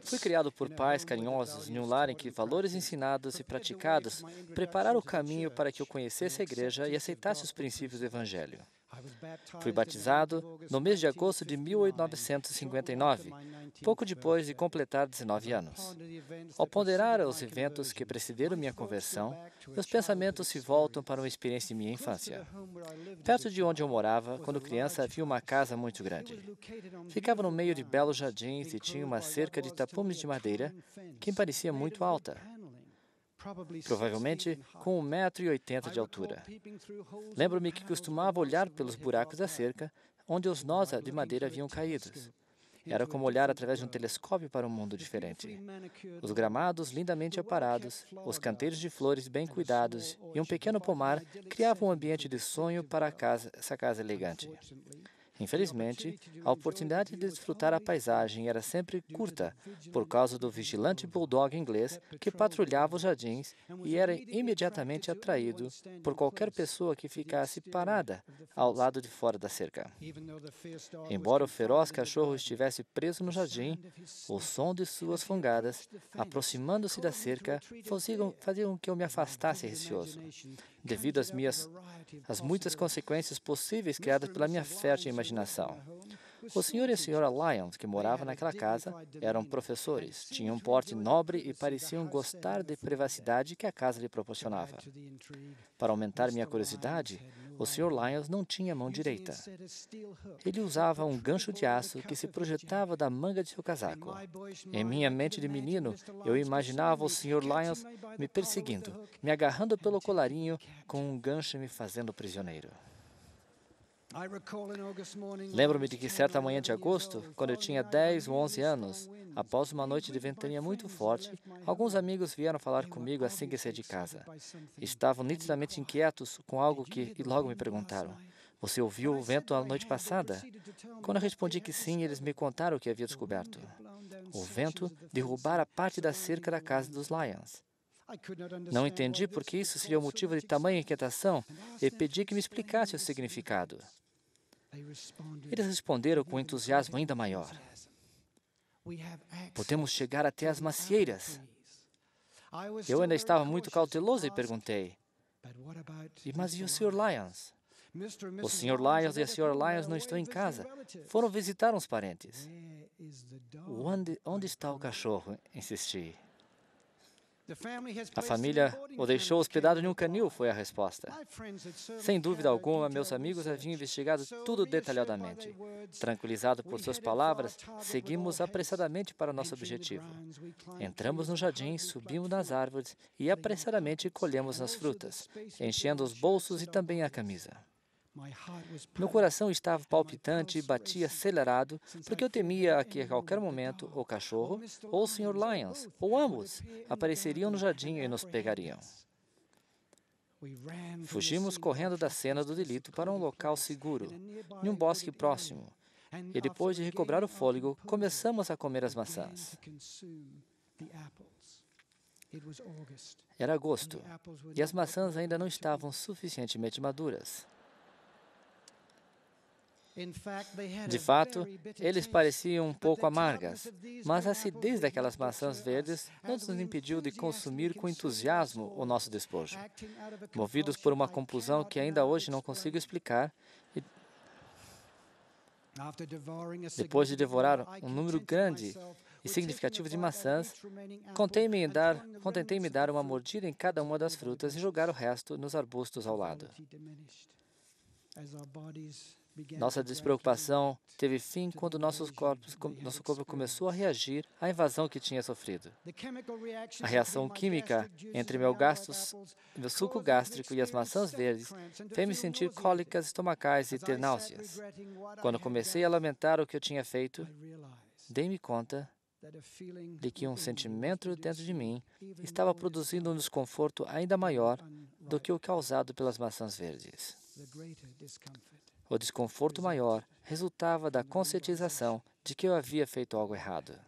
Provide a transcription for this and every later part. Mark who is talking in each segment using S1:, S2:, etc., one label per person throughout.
S1: Fui criado por pais carinhosos em um lar em que valores ensinados e praticados prepararam o caminho para que eu conhecesse a igreja e aceitasse os princípios do Evangelho. Fui batizado no mês de agosto de 1959, pouco depois de completar 19 anos. Ao ponderar os eventos que precederam minha conversão, meus pensamentos se voltam para uma experiência de minha infância. Perto de onde eu morava, quando criança, havia uma casa muito grande. Ficava no meio de belos jardins e tinha uma cerca de tapumes de madeira que me parecia muito alta, provavelmente com 1,80 m de altura. Lembro-me que costumava olhar pelos buracos da cerca, onde os nós de madeira haviam caído. Era como olhar através de um telescópio para um mundo diferente. Os gramados lindamente aparados, os canteiros de flores bem cuidados e um pequeno pomar criavam um ambiente de sonho para essa casa elegante. Infelizmente, a oportunidade de desfrutar a paisagem era sempre curta, por causa do vigilante bulldog inglês que patrulhava os jardins e era imediatamente atraído por qualquer pessoa que ficasse parada ao lado de fora da cerca. Embora o feroz cachorro estivesse preso no jardim, o som de suas fungadas, aproximando-se da cerca, faziam que eu me afastasse receoso, devido às muitas consequências possíveis criadas pela minha fértil imaginação. O Sr. e a Sra. Lyons, que moravam naquela casa, eram professores, tinham um porte nobre e pareciam gostar da privacidade que a casa lhe proporcionava. Para aumentar minha curiosidade, o Sr. Lyons não tinha mão direita. Ele usava um gancho de aço que se projetava da manga de seu casaco. Em minha mente de menino, eu imaginava o Sr. Lyons me perseguindo, me agarrando pelo colarinho com um gancho e me fazendo prisioneiro. Lembro-me de que certa manhã de agosto, quando eu tinha 10 ou 11 anos, após uma noite de ventania muito forte, alguns amigos vieram falar comigo assim que saí de casa. Estavam nitidamente inquietos com algo e logo me perguntaram: "Você ouviu o vento a noite passada?" Quando eu respondi que sim, eles me contaram o que havia descoberto. O vento derrubara parte da cerca da casa dos Lyons. Não entendi por que isso seria o motivo de tamanha inquietação e pedi que me explicasse o significado. Eles responderam com entusiasmo ainda maior: "Podemos chegar até as macieiras." Eu ainda estava muito cauteloso e perguntei: Mas e o Sr. Lyons?" "O Sr. Lyons e a Sra. Lyons não estão em casa. Foram visitar uns parentes." Onde está o cachorro?" insisti. "A família o deixou hospedado em um canil", foi a resposta. Sem dúvida alguma, meus amigos haviam investigado tudo detalhadamente. Tranquilizado por suas palavras, seguimos apressadamente para nosso objetivo. Entramos no jardim, subimos nas árvores e apressadamente colhemos as frutas, enchendo os bolsos e também a camisa. Meu coração estava palpitante e batia acelerado, porque eu temia que a qualquer momento o cachorro ou o Sr. Lyons, ou ambos, apareceriam no jardim e nos pegariam. Fugimos correndo da cena do delito para um local seguro, em um bosque próximo, e depois de recobrar o fôlego, começamos a comer as maçãs. Era agosto, e as maçãs ainda não estavam suficientemente maduras. De fato, eles pareciam um pouco amargas, mas a acidez daquelas maçãs verdes não nos impediu de consumir com entusiasmo o nosso despojo. Movidos por uma compulsão que ainda hoje não consigo explicar, depois de devorar um número grande e significativo de maçãs, contentei-me dar uma mordida em cada uma das frutas e jogar o resto nos arbustos ao lado. Nossa despreocupação teve fim quando nosso corpo começou a reagir à invasão que tinha sofrido. A reação química entre meu suco gástrico e as maçãs verdes fez-me sentir cólicas estomacais e ter náuseas. Quando comecei a lamentar o que eu tinha feito, dei-me conta de que um sentimento dentro de mim estava produzindo um desconforto ainda maior do que o causado pelas maçãs verdes. O desconforto maior resultava da conscientização de que eu havia feito algo errado.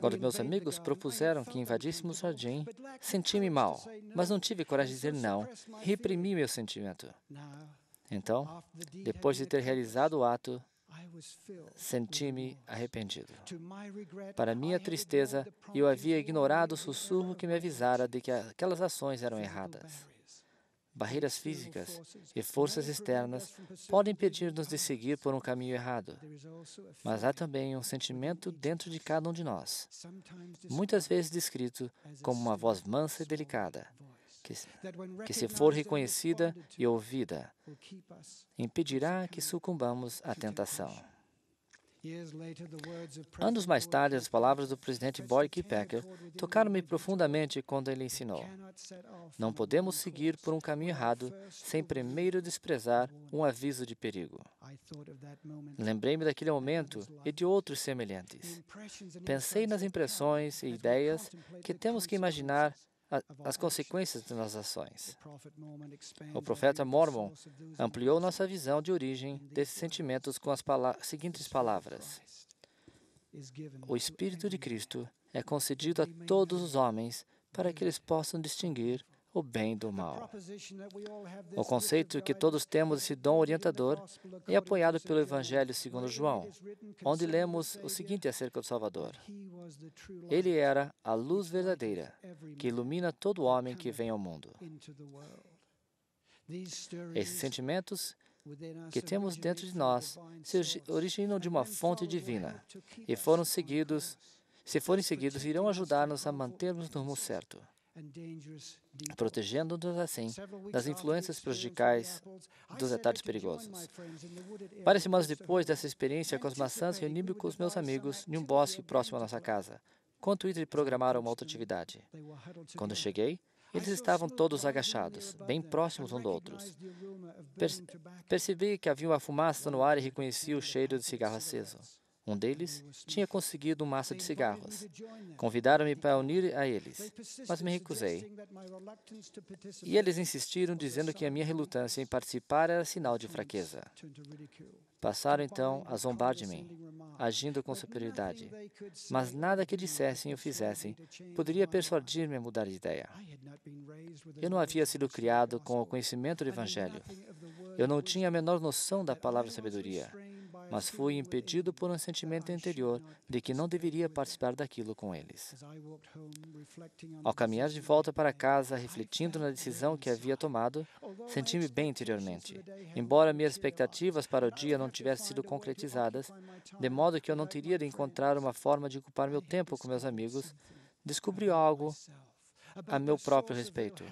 S1: Quando meus amigos propuseram que invadíssemos o jardim, senti-me mal, mas não tive coragem de dizer não e reprimi meu sentimento. Então, depois de ter realizado o ato, senti-me arrependido. Para minha tristeza, eu havia ignorado o sussurro que me avisara de que aquelas ações eram erradas. Barreiras físicas e forças externas podem impedir-nos de seguir por um caminho errado, mas há também um sentimento dentro de cada um de nós, muitas vezes descrito como uma voz mansa e delicada, que se for reconhecida e ouvida, impedirá que sucumbamos à tentação. Anos mais tarde, as palavras do presidente Boyd K. Packer tocaram-me profundamente quando ele ensinou: não podemos seguir por um caminho errado sem primeiro desprezar um aviso de perigo. Lembrei-me daquele momento e de outros semelhantes. Pensei nas impressões e ideias que temos que imaginar as consequências de nossas ações. O profeta Mormon ampliou nossa visão de origem desses sentimentos com as seguintes palavras: o Espírito de Cristo é concedido a todos os homens para que eles possam distinguir o bem do mal. O conceito que todos temos desse dom orientador é apoiado pelo Evangelho segundo João, onde lemos o seguinte acerca do Salvador: ele era a luz verdadeira, que ilumina todo homem que vem ao mundo. Esses sentimentos que temos dentro de nós se originam de uma fonte divina e se forem seguidos, irão ajudar-nos a mantermos no rumo certo, protegendo-nos assim das influências prejudiciais dos detalhes perigosos. Várias semanas depois dessa experiência com as maçãs, reuni-me com os meus amigos em um bosque próximo à nossa casa, com o intuito de programar uma outra atividade. Quando cheguei, eles estavam todos agachados, bem próximos uns dos outros. Percebi que havia uma fumaça no ar e reconheci o cheiro de cigarro aceso. Um deles tinha conseguido um maço de cigarros. Convidaram-me para unir a eles, mas me recusei. E eles insistiram, dizendo que a minha relutância em participar era sinal de fraqueza. Passaram então a zombar de mim, agindo com superioridade. Mas nada que dissessem ou fizessem poderia persuadir-me a mudar de ideia. Eu não havia sido criado com o conhecimento do Evangelho. Eu não tinha a menor noção da palavra sabedoria, mas fui impedido por um sentimento interior de que não deveria participar daquilo com eles. Ao caminhar de volta para casa, refletindo na decisão que havia tomado, senti-me bem interiormente. Embora minhas expectativas para o dia não tivessem sido concretizadas, de modo que eu não teria de encontrar uma forma de ocupar meu tempo com meus amigos, descobri algo a meu próprio respeito.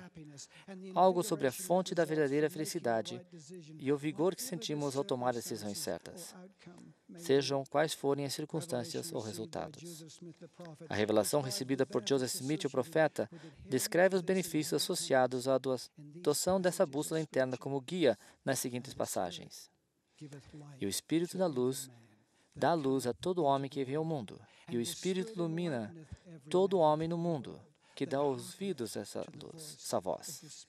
S1: Algo sobre a fonte da verdadeira felicidade e o vigor que sentimos ao tomar decisões certas, sejam quais forem as circunstâncias ou resultados. A revelação recebida por Joseph Smith, o profeta, descreve os benefícios associados à adoção dessa bússola interna como guia nas seguintes passagens. E o Espírito da luz dá luz a todo homem que vem ao mundo, e o Espírito ilumina todo homem no mundo, que dá ouvidos a essa luz, essa voz.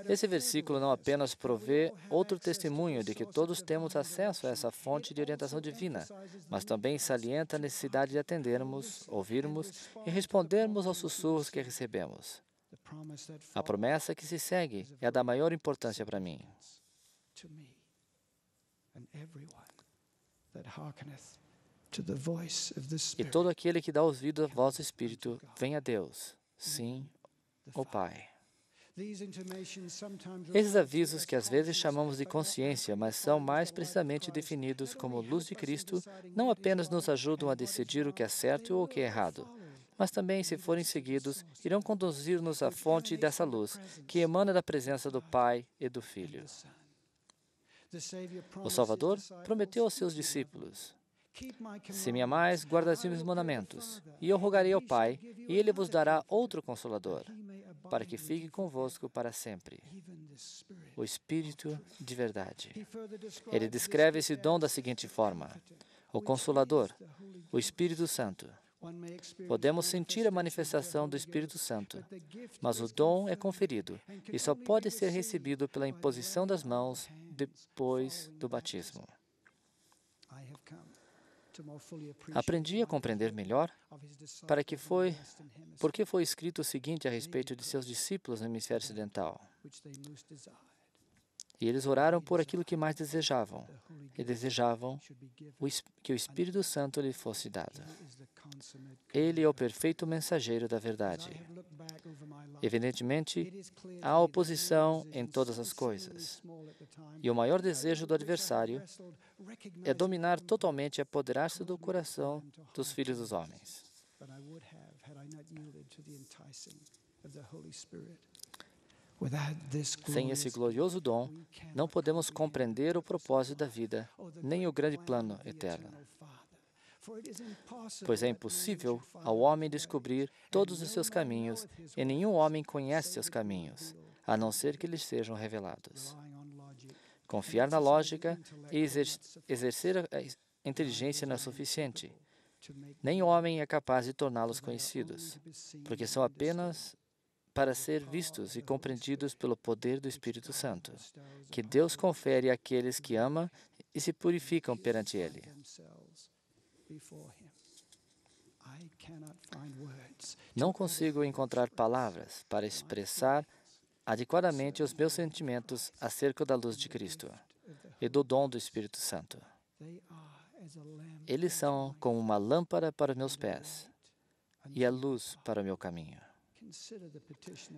S1: Esse versículo não apenas provê outro testemunho de que todos temos acesso a essa fonte de orientação divina, mas também salienta a necessidade de atendermos, ouvirmos e respondermos aos sussurros que recebemos. A promessa que se segue é a da maior importância para mim. E todo aquele que dá ouvido à voz do Espírito vem a Deus, sim, o Pai. Esses avisos, que às vezes chamamos de consciência, mas são mais precisamente definidos como luz de Cristo, não apenas nos ajudam a decidir o que é certo ou o que é errado, mas também, se forem seguidos, irão conduzir-nos à fonte dessa luz, que emana da presença do Pai e do Filho. O Salvador prometeu aos seus discípulos: se me amais, guardai os meus mandamentos, e eu rogarei ao Pai, e Ele vos dará outro Consolador, para que fique convosco para sempre, o Espírito de verdade. Ele descreve esse dom da seguinte forma: o Consolador, o Espírito Santo. Podemos sentir a manifestação do Espírito Santo, mas o dom é conferido e só pode ser recebido pela imposição das mãos depois do batismo. Aprendi a compreender melhor porque foi escrito o seguinte a respeito de seus discípulos no hemisfério ocidental. E eles oraram por aquilo que mais desejavam, e desejavam que o Espírito Santo lhe fosse dado. Ele é o perfeito mensageiro da verdade. Evidentemente, há oposição em todas as coisas, e o maior desejo do adversário é dominar totalmente e apoderar-se do coração dos filhos dos homens. Sem esse glorioso dom, não podemos compreender o propósito da vida, nem o grande plano eterno. Pois é impossível ao homem descobrir todos os seus caminhos, e nenhum homem conhece seus caminhos, a não ser que lhes sejam revelados. Confiar na lógica e exercer a inteligência não é suficiente. Nem o homem é capaz de torná-los conhecidos, porque são apenas para ser vistos e compreendidos pelo poder do Espírito Santo, que Deus confere àqueles que ama e se purificam perante Ele. Não consigo encontrar palavras para expressar adequadamente os meus sentimentos acerca da luz de Cristo e do dom do Espírito Santo. Eles são como uma lâmpada para meus pés e a luz para o meu caminho.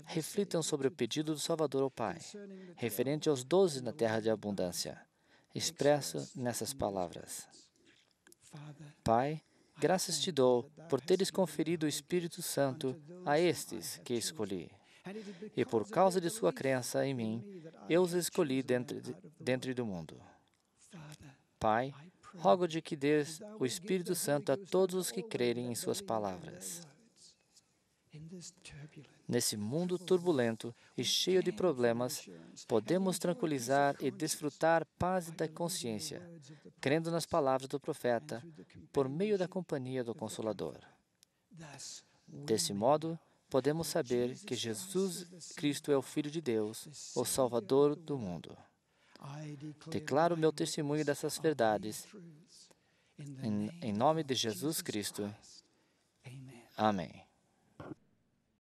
S1: Reflitam sobre o pedido do Salvador ao Pai, referente aos 12 na terra de abundância, expresso nessas palavras. Pai, graças te dou por teres conferido o Espírito Santo a estes que escolhi. E por causa de sua crença em mim, eu os escolhi dentro do mundo. Pai, rogo de que dês o Espírito Santo a todos os que crerem em suas palavras. Nesse mundo turbulento e cheio de problemas, podemos tranquilizar e desfrutar paz da consciência, crendo nas palavras do profeta, por meio da companhia do Consolador. Desse modo, podemos saber que Jesus Cristo é o Filho de Deus, o Salvador do mundo. Declaro meu testemunho dessas verdades, em nome de Jesus Cristo. Amém.